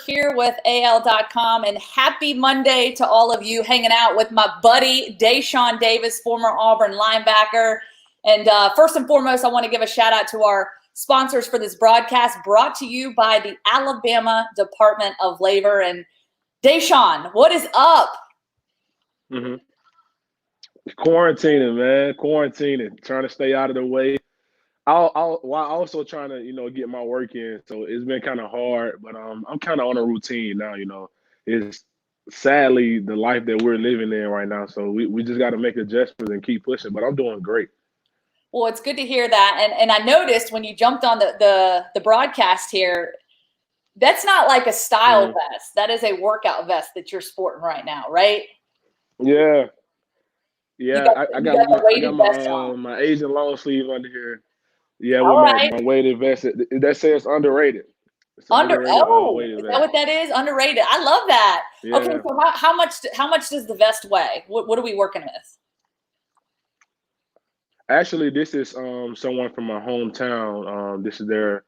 Here with AL.com, and happy Monday to all of you hanging out with my buddy Deshaun Davis, former Auburn linebacker. And first and foremost, I want to give a shout out to our sponsors for this broadcast, brought to you by the Alabama Department of Labor. And Deshaun, what is up? Quarantining, man. Quarantining, trying to stay out of the way. While also trying to, get my work in. So it's been kind of hard, but I'm kind of on a routine now. It's sadly the life that we're living in right now. So we just got to make adjustments and keep pushing. But I'm doing great. Well, it's good to hear that. And I noticed when you jumped on the broadcast here, that's not like a style vest. That is a workout vest that you're sporting right now, right? Yeah. Yeah, I got my Asian long sleeve under here. Yeah, with my weighted vest. That says underrated. Is that what that is? Underrated. I love that. Yeah. Okay, so how much does the vest weigh? What are we working with? Actually, this is someone from my hometown. This is their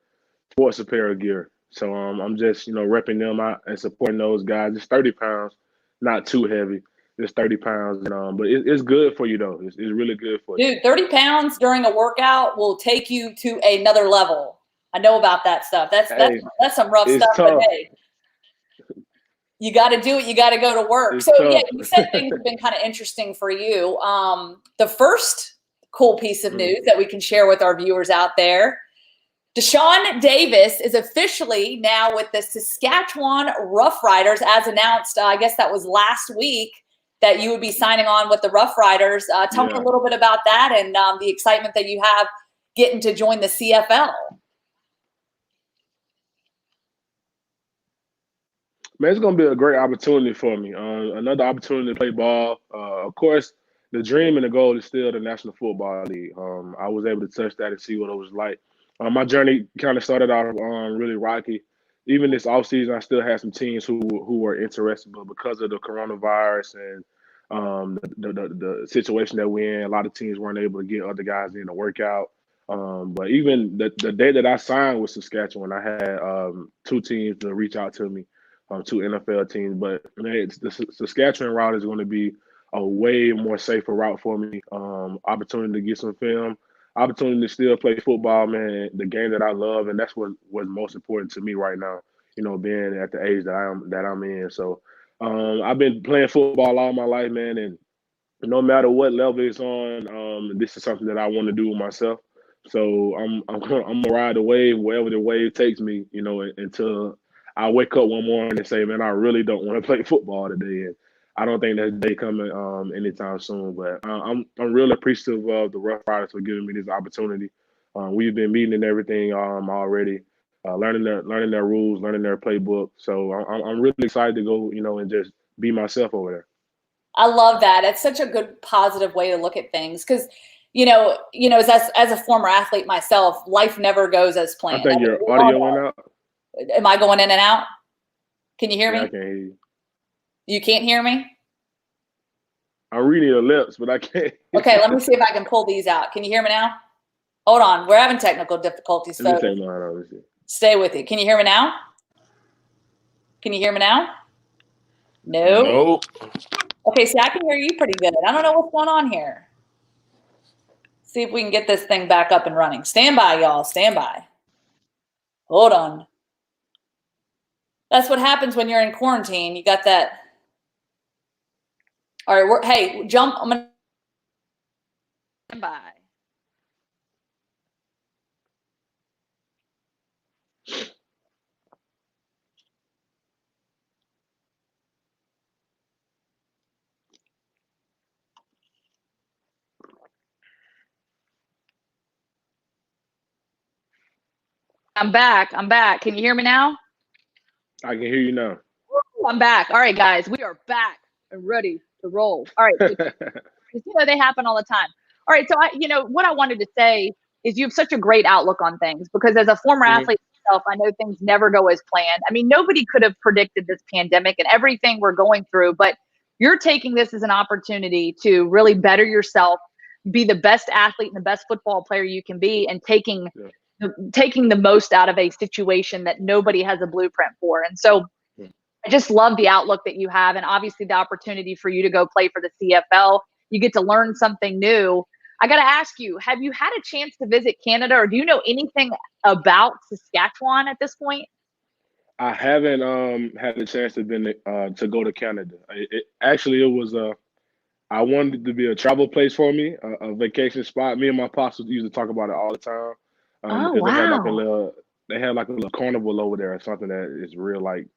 sports apparel gear. So I'm just repping them out and supporting those guys. It's 30 pounds, not too heavy. It's 30 pounds, but it's good for you though. It's really good for you. Dude, 30 pounds during a workout will take you to another level. I know about that stuff. That's some rough stuff. Tough. But hey, you got to do it. You got to go to work. It's so tough. Yeah, you said things have been kind of interesting for you. The first cool piece of news that we can share with our viewers out there: Deshaun Davis is officially now with the Saskatchewan Roughriders, as announced. I guess that was last week, that you would be signing on with the Roughriders. Tell me a little bit about that and the excitement that you have getting to join the CFL. Man, it's going to be a great opportunity for me. Another opportunity to play ball. Of course, the dream and the goal is still the National Football League. I was able to touch that and see what it was like. My journey kind of started out really rocky. Even this offseason, I still had some teams who were interested, but because of the coronavirus and the situation that we're in, a lot of teams weren't able to get other guys in to work out. But even the day that I signed with Saskatchewan, I had two teams to reach out to me, two NFL teams. But the Saskatchewan route is going to be a way more safer route for me. Opportunity to get some film. Opportunity to still play football, man, the game that I love, and that's what's most important to me right now, being at the age that I'm in. So I've been playing football all my life, man, and no matter what level it's on, this is something that I want to do with myself. So I'm gonna ride the wave wherever the wave takes me, until I wake up one morning and say, man, I really don't want to play football today. And I don't think that day coming anytime soon, but I'm really appreciative of the Roughriders for giving me this opportunity. We've been meeting and everything already, learning their rules, learning their playbook. So I'm really excited to go, and just be myself over there. I love that. It's such a good, positive way to look at things because, as a former athlete myself, life never goes as planned. I think your audio went out. Am I going in and out? Can you hear me? I can hear you. You can't hear me? I'm reading your lips, but I can't. Okay, let me see if I can pull these out. Can you hear me now? Hold on. We're having technical difficulties, folks. Stay with it. Can you hear me now? Can you hear me now? No. Nope. Okay, see, I can hear you pretty good. I don't know what's going on here. See if we can get this thing back up and running. Stand by, y'all. Stand by. Hold on. That's what happens when you're in quarantine. You got that. All right, hey, jump. I'm going to stand by. I'm back. Can you hear me now? I can hear you now. I'm back. All right, guys, we are back and ready to roll. All right. They happen all the time. All right. So what I wanted to say is you have such a great outlook on things because as a former athlete myself, I know things never go as planned. I mean, nobody could have predicted this pandemic and everything we're going through, but you're taking this as an opportunity to really better yourself, be the best athlete and the best football player you can be, and taking taking the most out of a situation that nobody has a blueprint for. And so I just love the outlook that you have, and obviously the opportunity for you to go play for the CFL. You get to learn something new. I got to ask you, have you had a chance to visit Canada, or do you know anything about Saskatchewan at this point? I haven't had a chance to go to Canada. It was I wanted it to be a travel place for me, a vacation spot. Me and my pops used to talk about it all the time, Oh, because wow. they had like a little carnival over there or something that is real, like,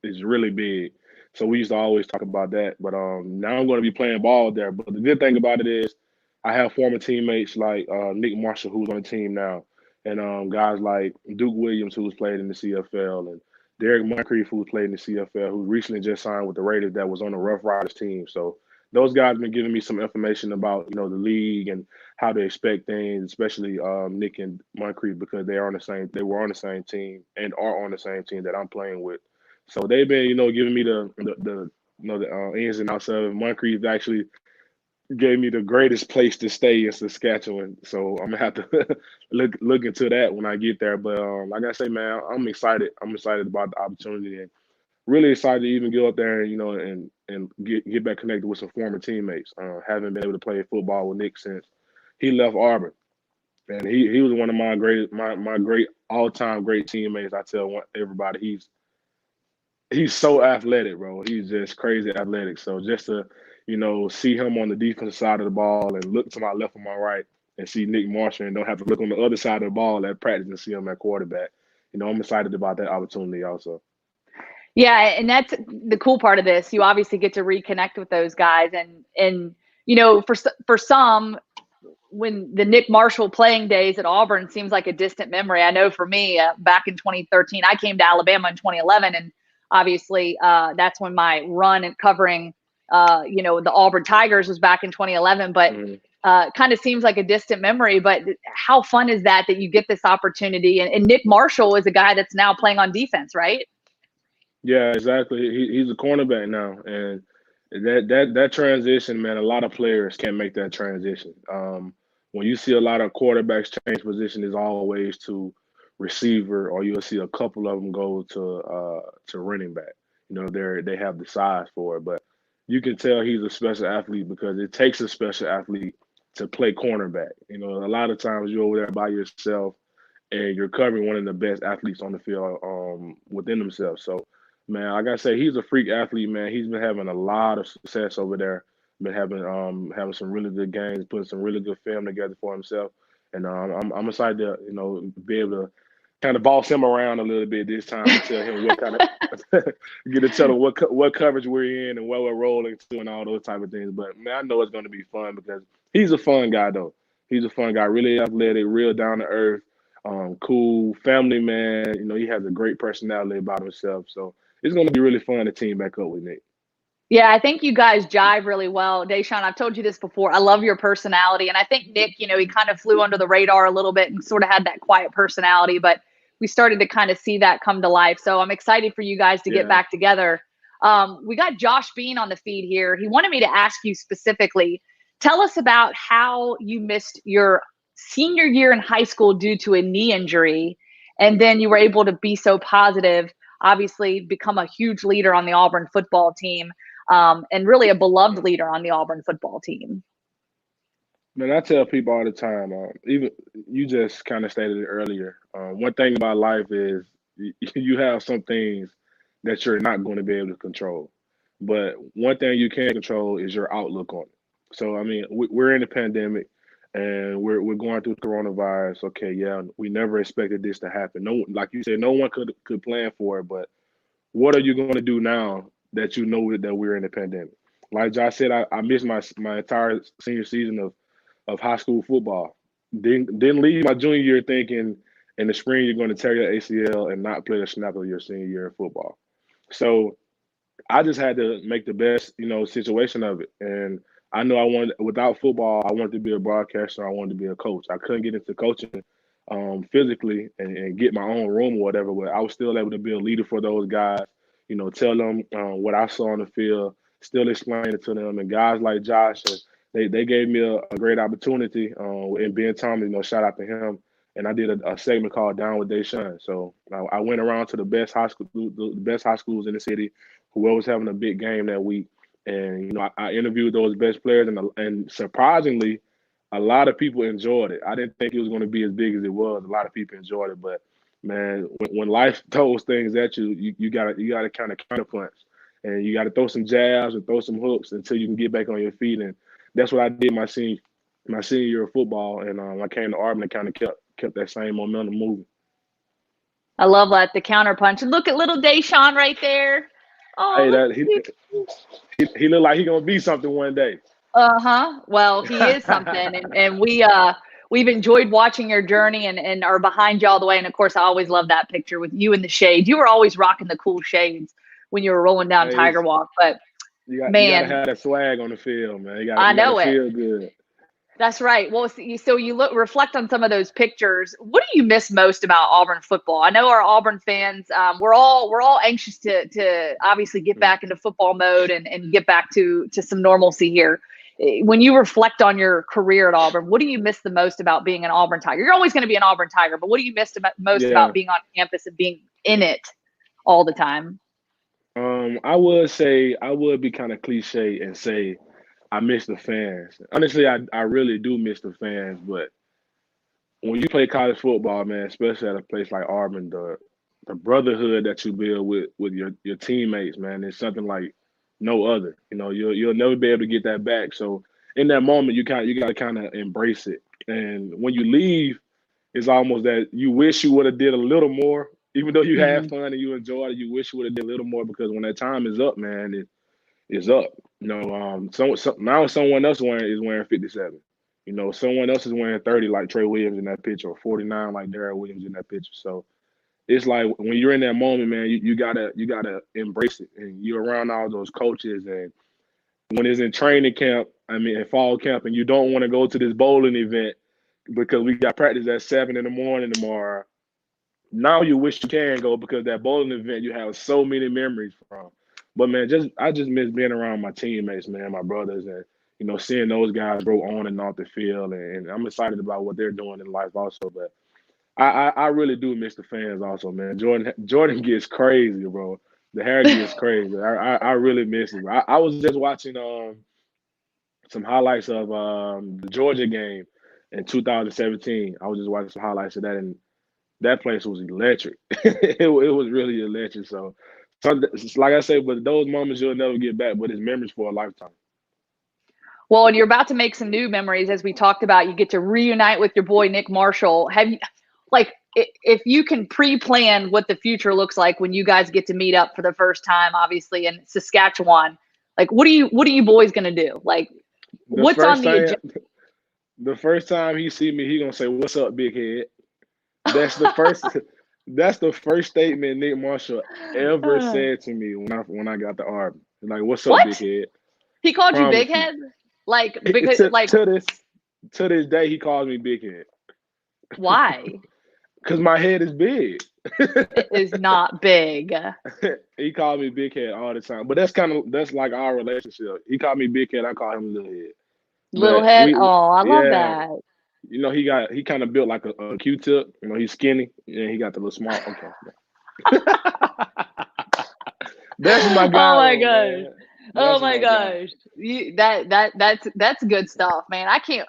it's really big. So we used to always talk about that. But now I'm going to be playing ball there. But the good thing about it is I have former teammates like Nick Marshall, who's on the team now, and guys like Duke Williams, who's played in the CFL, and Derek Moncrief, who's played in the CFL, who recently just signed with the Raiders, that was on the Rough Riders team. So those guys been giving me some information about, the league and how to expect things, especially Nick and Moncrief, because they were on the same team and are on the same team that I'm playing with. So they've been, giving me the ins and outs of it. Moncrief actually gave me the greatest place to stay in Saskatchewan. So I'm gonna have to look into that when I get there. But like I say, man, I'm excited. I'm excited about the opportunity, and really excited to even go up there and and get back connected with some former teammates. Haven't been able to play football with Nick since he left Auburn, and he was one of my great all time great teammates. I tell everybody he's so athletic, bro. He's just crazy athletic. So just to, see him on the defensive side of the ball and look to my left and my right and see Nick Marshall and don't have to look on the other side of the ball at practice and see him at quarterback. I'm excited about that opportunity also. Yeah, and that's the cool part of this. You obviously get to reconnect with those guys, and for some, when the Nick Marshall playing days at Auburn seems like a distant memory. I know for me, back in 2013, I came to Alabama in 2011, and obviously that's when my run and covering, the Auburn Tigers was back in 2011. But kind of seems like a distant memory. But how fun is that you get this opportunity? And Nick Marshall is a guy that's now playing on defense, right? Yeah, exactly. He's a cornerback now, and that transition, man, a lot of players can't make that transition. When you see a lot of quarterbacks change position, is always to receiver, or you'll see a couple of them go to running back. They have the size for it, but you can tell he's a special athlete because it takes a special athlete to play cornerback. A lot of times you're over there by yourself and you're covering one of the best athletes on the field within themselves. So, man, like I say, he's a freak athlete, man. He's been having a lot of success over there. Been having some really good games, putting some really good film together for himself, and I'm excited to be able to kind of boss him around a little bit this time and tell him what kind of get to tell him what coverage we're in and where we're rolling to and all those type of things. But man, I know it's going to be fun because he's a fun guy though. He's a fun guy, really athletic, real down to earth. Cool family man. He has a great personality about himself. So it's going to be really fun to team back up with Nick. Yeah, I think you guys jive really well. Deshaun, I've told you this before. I love your personality. And I think Nick, he kind of flew under the radar a little bit and sort of had that quiet personality, but we started to kind of see that come to life. So I'm excited for you guys to get back together. We got Josh Bean on the feed here. He wanted me to ask you specifically, tell us about how you missed your senior year in high school due to a knee injury, and then you were able to be so positive, obviously become a huge leader on the Auburn football team. And really a beloved leader on the Auburn football team. Man, I tell people all the time, even you just kind of stated it earlier. One thing about life is you have some things that you're not going to be able to control. But one thing you can control is your outlook on it. So, I mean, we're in a pandemic and we're going through coronavirus. Okay, yeah, we never expected this to happen. No, like you said, no one could plan for it, but what are you going to do now that you know that we're in a pandemic? Like Josh said, I missed my entire senior season of high school football. Didn't leave my junior year thinking in the spring you're going to tear your ACL and not play a snap of your senior year in football. So I just had to make the best, situation of it. And I know without football, I wanted to be a broadcaster. I wanted to be a coach. I couldn't get into coaching physically and get my own room or whatever, but I was still able to be a leader for those guys, tell them what I saw on the field, still explain it to them. And guys like Josh, they gave me a great opportunity. And Ben Thomas, shout out to him. and I did a segment called Down with Deshaun. So I went around to the best high schools in the city, whoever was having a big game that week, and I interviewed those best players, and surprisingly, a lot of people enjoyed it. I didn't think it was going to be as big as it was. A lot of people enjoyed it, but man, when life throws things at you, you gotta kind of counterpunch, and you got to throw some jabs and throw some hooks until you can get back on your feet. And that's what I did my senior year of football, and I came to Auburn and kind of kept that same momentum moving. I love that, the counterpunch. And look at little Deshaun right there. Oh, hey, he looked like he gonna be something one day. Well, he is something, and we've enjoyed watching your journey and are behind you all the way. And of course, I always love that picture with you in the shades. You were always rocking the cool shades when you were rolling down Tiger Walk. But you gotta have that swag on the field, man. You gotta feel good. That's right. Well, so you reflect on some of those pictures. What do you miss most about Auburn football? I know our Auburn fans, we're all anxious to obviously get back into football mode and get back to some normalcy here. When you reflect on your career at Auburn, what do you miss the most about being an Auburn Tiger? You're always going to be an Auburn Tiger, but what do you miss most about being on campus and being in it all the time? I would be kind of cliche and say I miss the fans. Honestly, I really do miss the fans, but when you play college football, man, especially at a place like Auburn, the brotherhood that you build with your teammates, man, is something like no other. You'll never be able to get that back. So in that moment, you got to kind of embrace it. And when you leave, it's almost that you wish you would have did a little more, even though you had fun and you enjoyed it. You wish you would have did a little more, because when that time is up, man, it's up. Now someone else is wearing 57. Someone else is wearing 30 like Trey Williams in that picture, or 49 like Darrell Williams in that picture. So it's like when you're in that moment, man, you gotta embrace it, and you're around all those coaches. And when it's in training camp, in fall camp, and you don't want to go to this bowling event because we got practice at 7 in the morning tomorrow. Now you wish you can go, because that bowling event you have so many memories from. But man, I just miss being around my teammates, man, my brothers, and seeing those guys grow on and off the field, and I'm excited about what they're doing in life also. But I really do miss the fans also, man. Jordan gets crazy, bro. The hair gets crazy. I really miss it. I was just watching some highlights of the Georgia game in 2017. I was just watching some highlights of that, and that place was electric. it was really electric. So like I said, but those moments you'll never get back, but it's memories for a lifetime. Well, and you're about to make some new memories, as we talked about. You get to reunite with your boy Nick Marshall. Have you, if you can pre-plan what the future looks like when you guys get to meet up for the first time, obviously in Saskatchewan, what are you boys gonna do? What's on the agenda? The first time he see me, he gonna say, "What's up, big head?" That's the first. That's the first statement Nick Marshall ever said to me when I got to Auburn. Like, "What's up, big head?" He called you big head? Because to this day, he calls me big head. Why? Because my head is big. It is not big. He called me big head all the time. But that's like our relationship. He called me big head. I call him little head. Little head. I love that. He kind of built like a Q-tip. He's skinny, and he got the little small. Okay. That's my guy. Oh my gosh. Oh my gosh. That's good stuff, man. I can't.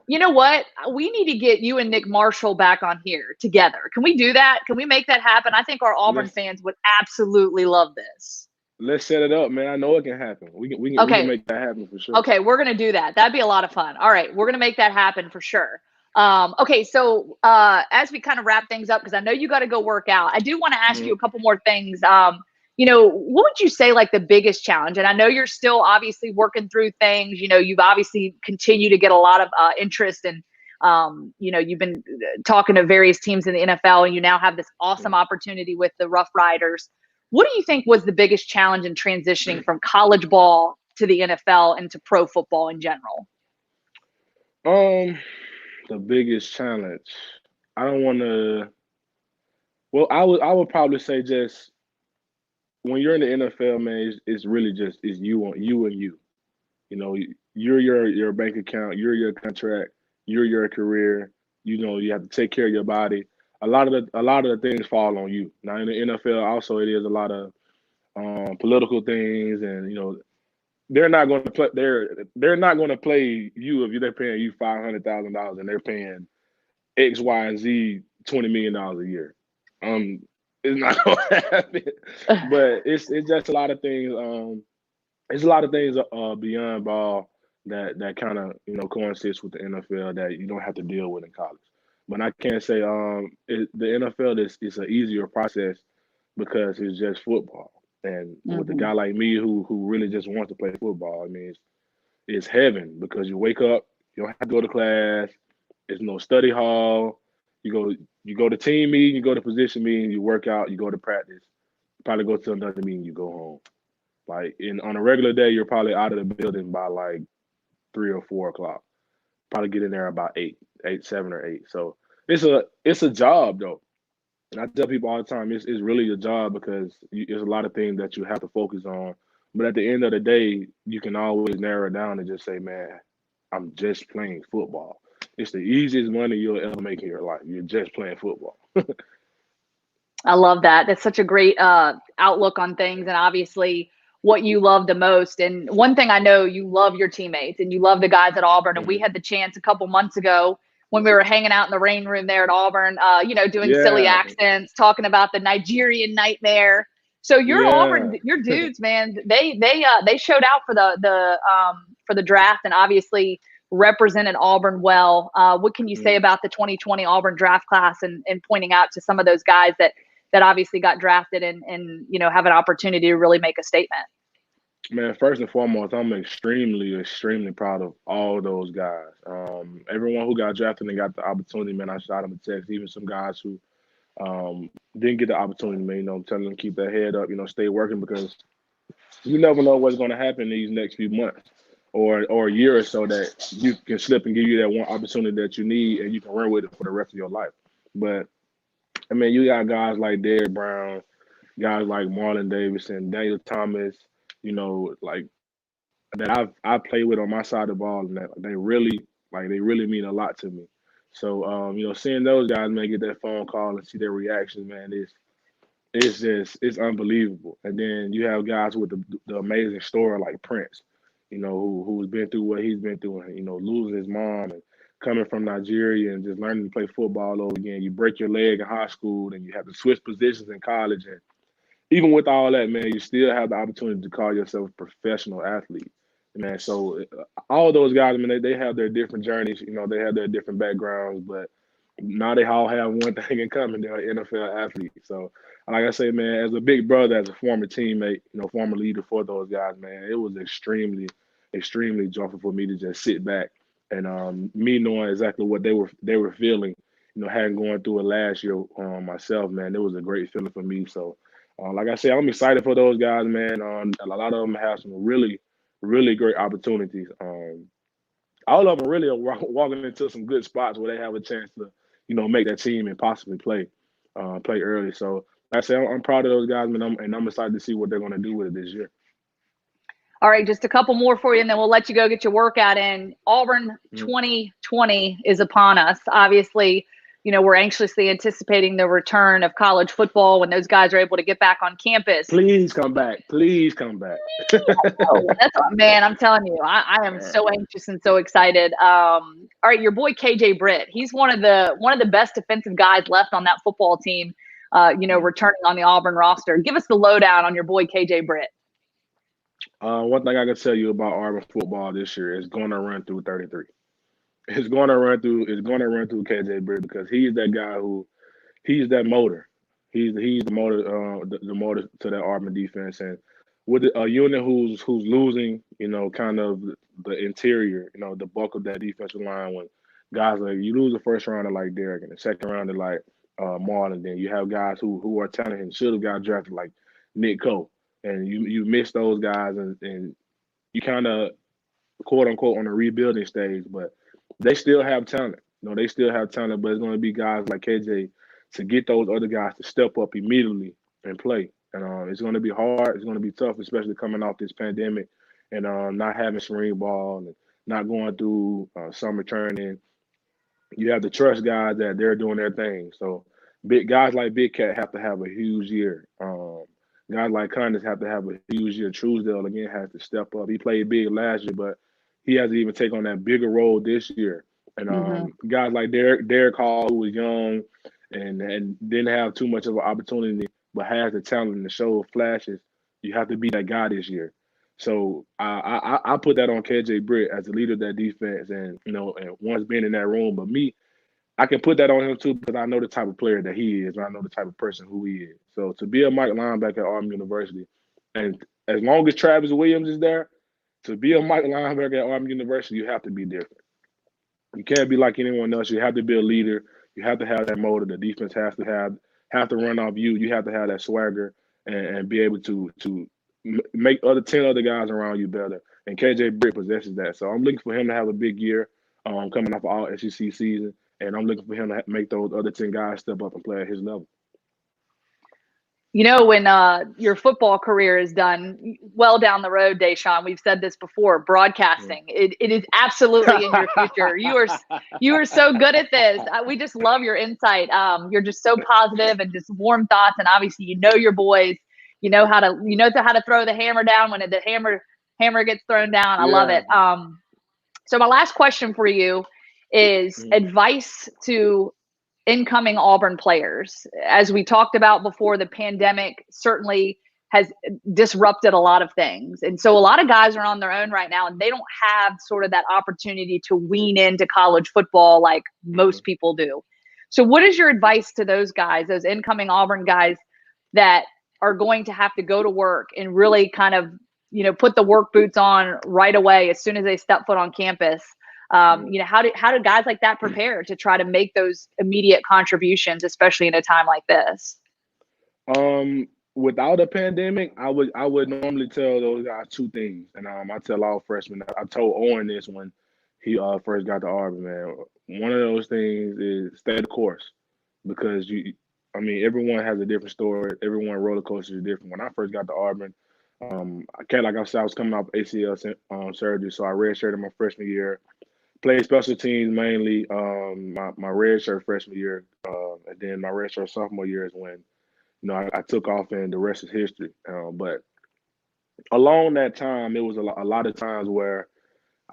You know what? We need to get you and Nick Marshall back on here together. Can we do that? Can we make that happen? I think our Auburn fans would absolutely love this. Let's set it up, man. I know it can happen. We can make that happen for sure. Okay, we're gonna do that. That'd be a lot of fun. All right, we're gonna make that happen for sure. Okay, so as we kind of wrap things up, because I know you got to go work out, I do want to ask you a couple more things. What would you say the biggest challenge? And I know you're still obviously working through things. You've obviously continued to get a lot of interest, and you've been talking to various teams in the NFL, and you now have this awesome opportunity with the Roughriders. What do you think was the biggest challenge in transitioning from college ball to the NFL and to pro football in general? The biggest challenge. I don't want to. Well, I would probably say just when you're in the NFL, man, it's really just you and you. You're your bank account, you're your contract, you're your career. you have to take care of your body. A lot of the things fall on you. Now in the NFL, also it is a lot of political things, and they're not going to play. They're not going to play you if they're paying you $500,000 and they're paying X, Y, and Z $20 million a year. It's not going to happen. But it's just a lot of things. It's a lot of things beyond ball that kind of coincides with the NFL that you don't have to deal with in college. But I can't say the NFL is an easier process because it's just football. And with a Mm-hmm. guy like me who really just wants to play football, I mean, it's heaven because you wake up, you don't have to go to class. There's no study hall. You go to team meeting, you go to position meeting, you work out, you go to practice, probably go to another meeting, you go home. Like on a regular day, you're probably out of the building by like 3 or 4 o'clock. Probably get in there about 7 or 8. So it's a job though. And I tell people all the time, it's really a job because there's a lot of things that you have to focus on. But at the end of the day, you can always narrow it down and just say, man, I'm just playing football. It's the easiest money you'll ever make in your life. You're just playing football. I love that. That's such a great outlook on things, and obviously what you love the most. And one thing I know, you love your teammates and you love the guys at Auburn. And we had the chance a couple months ago when we were hanging out in the rain room there at Auburn, doing silly accents, talking about the Nigerian nightmare. So your Auburn, your dudes, man, they showed out for the draft and obviously represented Auburn well. What can you say about the 2020 Auburn draft class and pointing out to some of those guys that obviously got drafted and have an opportunity to really make a statement? Man, first and foremost, I'm extremely, extremely proud of all those guys. Everyone who got drafted and got the opportunity, man, I shot them a text. Even some guys who didn't get the opportunity, man, I'm telling them keep their head up, stay working because you never know what's going to happen these next few months or a year or so that you can slip and give you that one opportunity that you need and you can run with it for the rest of your life. But I mean, you got guys like Derrick Brown, guys like Marlon Davis and Daniel Thomas, like that I've played with on my side of the ball, and that they really mean a lot to me. So seeing those guys, man, get that phone call and see their reactions, man, it's unbelievable. And then you have guys with the amazing story like Prince, who's been through what he's been through, and losing his mom and coming from Nigeria and just learning to play football over again. You break your leg in high school, and you have to switch positions in college, and even with all that, man, you still have the opportunity to call yourself a professional athlete, man. So all those guys, I mean, they have their different journeys, they have their different backgrounds, but now they all have one thing in common: they're NFL athletes. So, like I say, man, as a big brother, as a former teammate, former leader for those guys, man, it was extremely, extremely joyful for me to just sit back and me knowing exactly what they were feeling, having going through it last year myself, man, it was a great feeling for me. So. Like I said, I'm excited for those guys, man. A lot of them have some really, really great opportunities. All of them really are walking into some good spots where they have a chance to, make that team and possibly play early. So, like I said, I'm proud of those guys, man, and I'm excited to see what they're going to do with it this year. All right, just a couple more for you, and then we'll let you go get your workout in. Auburn 2020 is upon us. Obviously, we're anxiously anticipating the return of college football when those guys are able to get back on campus. Please come back. Please come back. Man, I'm telling you, I am so anxious and so excited. All right, your boy KJ Britt. He's one of the best defensive guys left on that football team. Returning on the Auburn roster. Give us the lowdown on your boy KJ Britt. One thing I can tell you about Auburn football this year is going to run through 33. It's going to run through KJ Britt because he's that guy he's that motor. He's the motor, the motor to that Auburn defense, and with a unit who's losing, kind of the interior, the bulk of that defensive line. When guys like you lose the first rounder like Derrick and the second rounder like Marlon, then you have guys who are talented and should have got drafted like Nick Cole, and you miss those guys, and you kind of quote unquote on a rebuilding stage, but they still have talent. They still have talent, but it's going to be guys like KJ to get those other guys to step up immediately and play. And it's going to be hard. It's going to be tough, especially coming off this pandemic and not having spring ball and not going through summer training You have to trust guys that they're doing their thing. So big guys like Big Cat have to have a huge year. Guys like Condis have to have a huge year. Truesdale again has to step up. He played big last year, but he has to even take on that bigger role this year. And Mm-hmm. guys like Derek Hall, who was young and didn't have too much of an opportunity, but has the talent to show flashes. You have to be that guy this year. So I put that on KJ Britt as the leader of that defense, and and once being in that room. But me, I can put that on him too because I know the type of player that he is, and I know the type of person who he is. So to be a Mike linebacker at Auburn University, and as long as Travis Williams is there, to be a Mike linebacker at Auburn University, you have to be different. You can't be like anyone else. You have to be a leader. You have to have that motor. The defense has to have to run off you. You have to have that swagger and be able to make 10 other guys around you better. And KJ Britt possesses that. So I'm looking for him to have a big year coming off all SEC season. And I'm looking for him to make those other 10 guys step up and play at his level. You know, when your football career is done, well down the road, Deshaun, we've said this before, broadcasting, it is absolutely in your future. You are so good at this. We just love your insight. You're just so positive and just warm thoughts. And obviously, you know your boys. You know how to throw the hammer down when the hammer gets thrown down. I love it. So my last question for you is advice to incoming Auburn players. As we talked about before, the pandemic certainly has disrupted a lot of things. And so a lot of guys are on their own right now, and they don't have sort of that opportunity to wean into college football like most people do. So what is your advice to those guys, those incoming Auburn guys that are going to have to go to work and really kind of, put the work boots on right away as soon as they step foot on campus? How do guys like that prepare to try to make those immediate contributions, especially in a time like this? Without a pandemic, I would normally tell those guys two things, and I tell all freshmen. I told Owen this when he first got to Auburn, man. One of those things is stay the course, because everyone has a different story. Everyone roller coaster is different. When I first got to Auburn, like I said, I was coming off ACL surgery, so I redshirted my freshman year. Played special teams mainly my redshirt freshman year, and then my redshirt sophomore year is when I took off, and the rest is history. But along that time, it was a lot of times where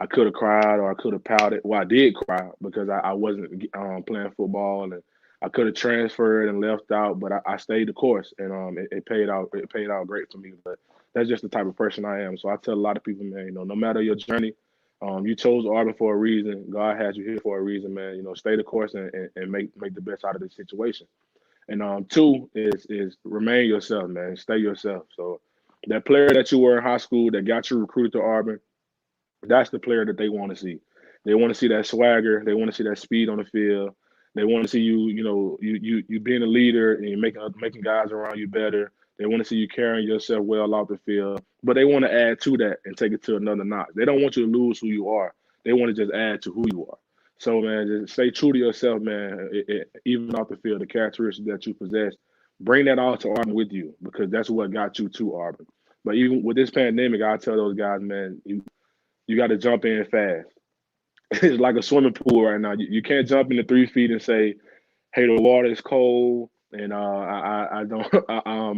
I could have cried or I could have pouted. Well, I did cry because I wasn't playing football, and I could have transferred and left out, but I stayed the course, and it paid out. It paid out great for me. But that's just the type of person I am. So I tell a lot of people, man, no matter your journey. You chose Auburn for a reason. God has you here for a reason, man. Stay the course and make the best out of the situation. And two is remain yourself, man. Stay yourself. So that player that you were in high school that got you recruited to Auburn, that's the player that they want to see. They want to see that swagger. They want to see that speed on the field. They want to see you being a leader and making guys around you better. They want to see you carrying yourself well off the field, but they want to add to that and take it to another notch. They don't want you to lose who you are. They want to just add to who you are. So, man, just stay true to yourself, man. Even off the field, the characteristics that you possess, bring that all to Auburn with you, because that's what got you to Auburn. But even with this pandemic, I tell those guys, man, you got to jump in fast. It's like a swimming pool right now. You can't jump into 3 feet and say, hey, the water is cold, and I don't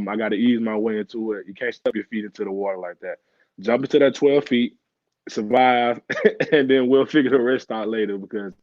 I got to ease my way into it. You can't step your feet into the water like that. Jump into that 12 feet, survive, and then we'll figure the rest out later. Because,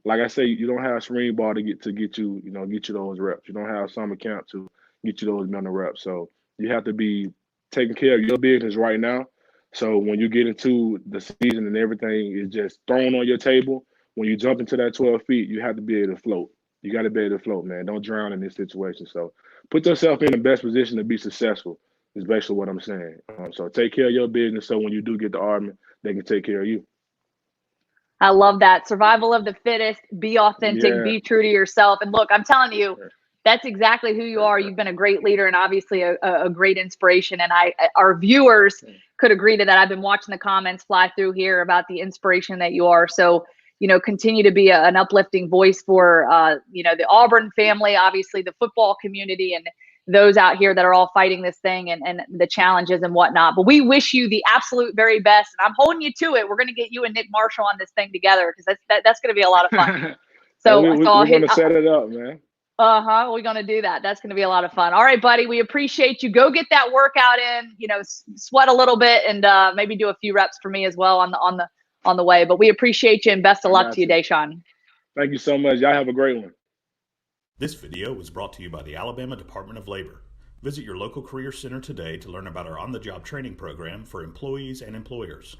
like I say, you don't have spring ball to get you those reps. You don't have summer camp to get you those mental reps. So you have to be taking care of your business right now. So when you get into the season and everything is just thrown on your table, when you jump into that 12 feet, you have to be able to float. You got to be able to float, man. Don't drown in this situation. So put yourself in the best position to be successful is basically what I'm saying. So take care of your business so when you do get to Auburn, they can take care of you. I love that. Survival of the fittest. Be authentic. Be true to yourself. And look, I'm telling you, that's exactly who you are. You've been a great leader and obviously a great inspiration. And our viewers could agree to that. I've been watching the comments fly through here about the inspiration that you are. So, continue to be an uplifting voice for, the Auburn family, obviously the football community, and those out here that are all fighting this thing and the challenges and whatnot. But we wish you the absolute very best. And I'm holding you to it. We're going to get you and Nick Marshall on this thing together because that's going to be a lot of fun. So, we're going to set it up, man. We're going to do that. That's going to be a lot of fun. All right, buddy. We appreciate you. Go get that workout in, sweat a little bit and maybe do a few reps for me as well on the way. But we appreciate you and best of luck to you, Deshaun. Thank you so much. Y'all have a great one. This video was brought to you by the Alabama Department of Labor. Visit your local career center today to learn about our on-the-job training program for employees and employers.